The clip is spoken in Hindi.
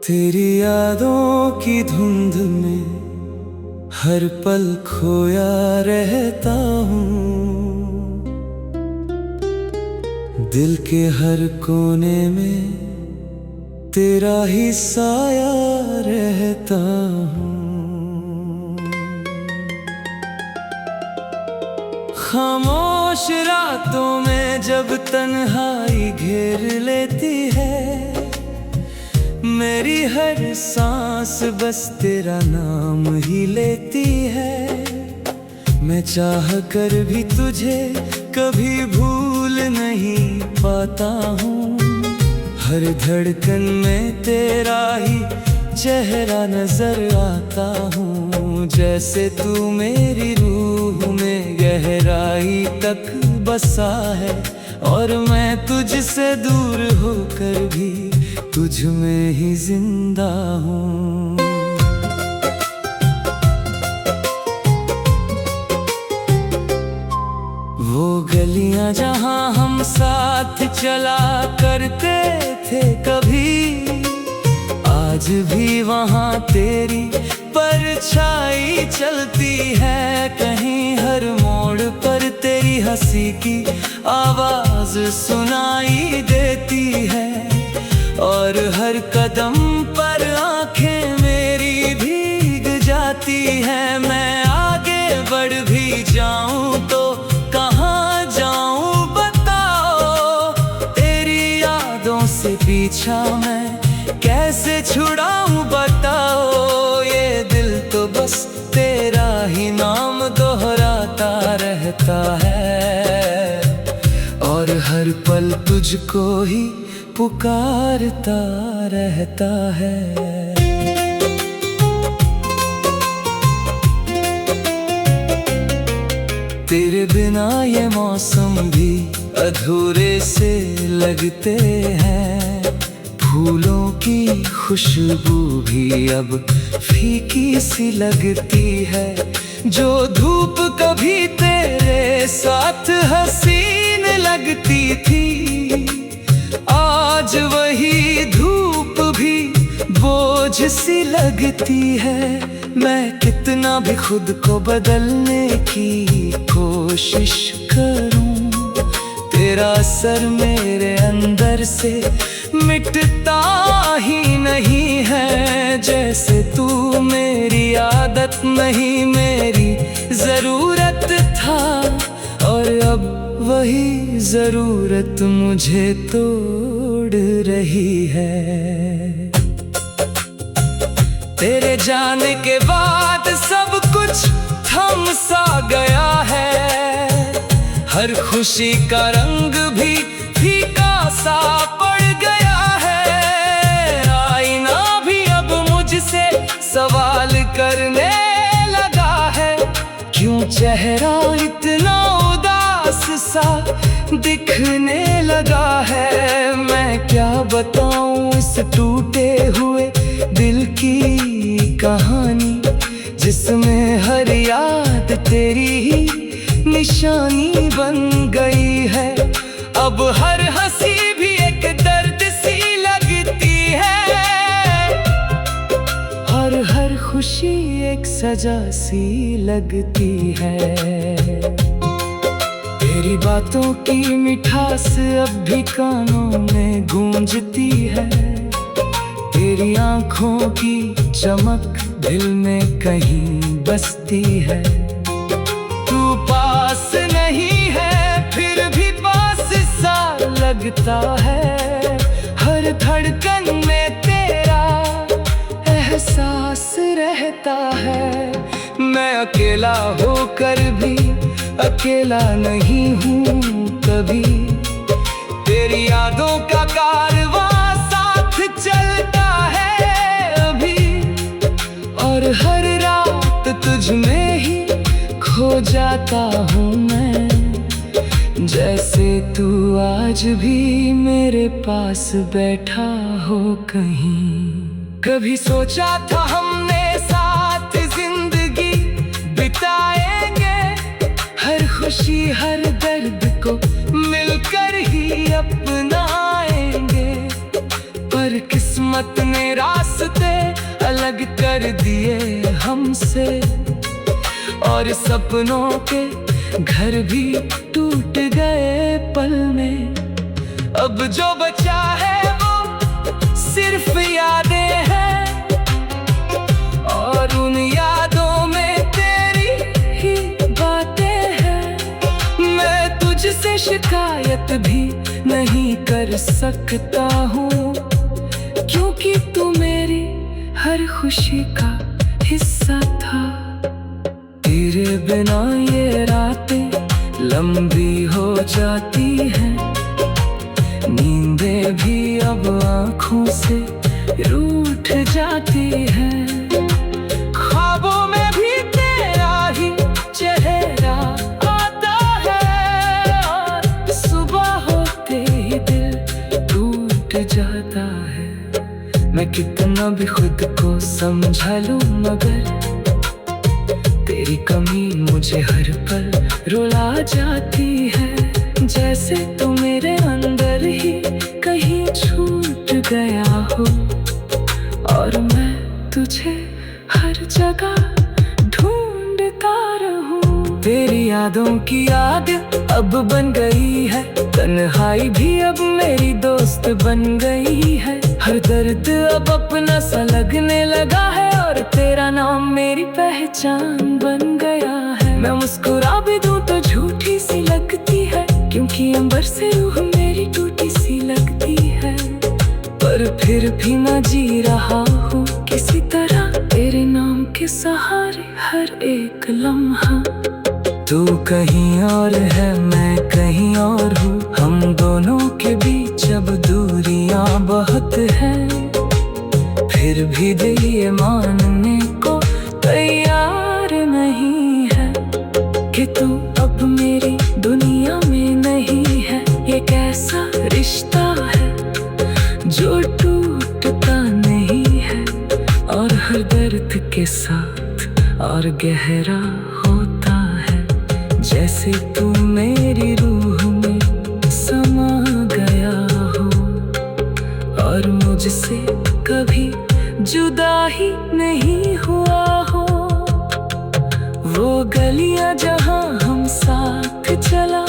तेरी यादों की धुंध में हर पल खोया रहता हूँ। दिल के हर कोने में तेरा ही साया रहता हूँ। खामोश रातों में जब तन्हाई घेर लेती है, मेरी हर सांस बस तेरा नाम ही लेती है। मैं चाह कर भी तुझे कभी भूल नहीं पाता हूँ। हर धड़कन में तेरा ही चेहरा नजर आता हूँ। जैसे तू मेरी रूह में गहराई तक बसा है, और मैं तुझसे दूर होकर भी तुझ में ही जिंदा हूँ। वो गलियां जहां हम साथ चला करते थे कभी, आज भी वहां तेरी परछाई चलती है। कहीं हर मोड़ पर तेरी हंसी की आवाज सुनाई देती है, और हर कदम पर आंखें मेरी भीग जाती है। मैं आगे बढ़ भी जाऊं तो कहाँ जाऊं बताओ, तेरी यादों से पीछा मैं कैसे छुड़ाऊं बताओ। ये दिल तो बस तेरा ही नाम दोहराता रहता है, और हर पल तुझको ही पुकारता रहता है। तेरे बिना ये मौसम भी अधूरे से लगते हैं। फूलों की खुशबू भी अब फीकी सी लगती है। जो धूप कभी तेरे साथ हसीन लगती थी, आज वही धूप भी बोझ सी लगती है। मैं कितना भी खुद को बदलने की कोशिश करूं, तेरा असर मेरे अंदर से मिटता ही नहीं है। जैसे तू मेरी आदत नहीं मेरी जरूरत था, और अब वही जरूरत मुझे तोड़ रही है। तेरे जाने के बाद सब कुछ थम सा गया है। हर खुशी का रंग भी फीका सा पड़ गया है। आईना भी अब मुझसे सवाल करने लगा है, क्यों चेहरा इतना उदास सा दिखने लगा है। मैं क्या बताऊं इस टूटे हुए दिल की कहानी, जिसमें हर याद तेरी ही निशानी बन गई है। अब हर हंसी भी एक दर्द सी लगती है, और हर खुशी एक सजा सी लगती है। तेरी बातों की मिठास अब भी कानों में गूंजती है। तेरी आंखों की चमक दिल में कहीं बसती है। तू पास नहीं है फिर भी पास सा लगता है। हर धड़कन में तेरा एहसास रहता है। मैं अकेला होकर भी अकेला नहीं हूँ कभी। तेरी यादों का कारवां साथ चलता है अभी, और हर रात तुझ में ही खो जाता हूँ मैं। जैसे तू आज भी मेरे पास बैठा हो कहीं। कभी सोचा था हमने साथ जिंदगी बिताएंगे, हर खुशी हर दर्द को मिलकर ही अपनाएंगे। पर किस्मत ने रास्ता दिए हमसे, और सपनों के घर भी टूट गए पल में। अब जो बचा है वो सिर्फ यादें हैं, और उन यादों में तेरी ही बातें हैं। मैं तुझसे शिकायत भी नहीं कर सकता हूँ, क्योंकि तू मेरी हर खुशी का हिस्सा था। तेरे बिना ये रातें लंबी हो जाती हैं, नींदें भी अब आँखों से रूठ जाती हैं। ख्वाबों में भी तेरा ही चेहरा आता है, और सुबह होते ही दिल टूट जाता है। मैं कितना भी खुद को समझा लूं, मगर तेरी कमी मुझे हर पल रुला जाती है। जैसे तू मेरे अंदर ही कहीं छूट गया हो, और मैं तुझे हर जगह ढूंढता रहूं। तेरी यादों की याद अब बन गई है, तन्हाई भी अब मेरी दोस्त बन गई है। हर दर्द अब अपना सा लगने लगा है, और तेरा नाम मेरी पहचान बन गया है। मैं मुस्कुरा भी दूं तो झूठी सी लगती है, क्योंकि अंबर से रूह मेरी टूटी सी लगती है। पर फिर भी मैं जी रहा हूँ किसी तरह, तेरे नाम के सहारे हर एक लम्हा। तू कहीं और है, मैं कहीं और हूँ, हम दोनों के बीच अब दूरियां बहुत हैं। फिर भी दिल ये मानने को तैयार नहीं है कि तू अब मेरी दुनिया में नहीं है। ये कैसा रिश्ता है जो टूटता नहीं है, और हर दर्द के साथ और गहरा होता है। जैसे तू मेरी रूह में समा गया हो, और मुझसे कभी जुदा ही नहीं हुआ हो। वो गलियां जहां हम साथ चला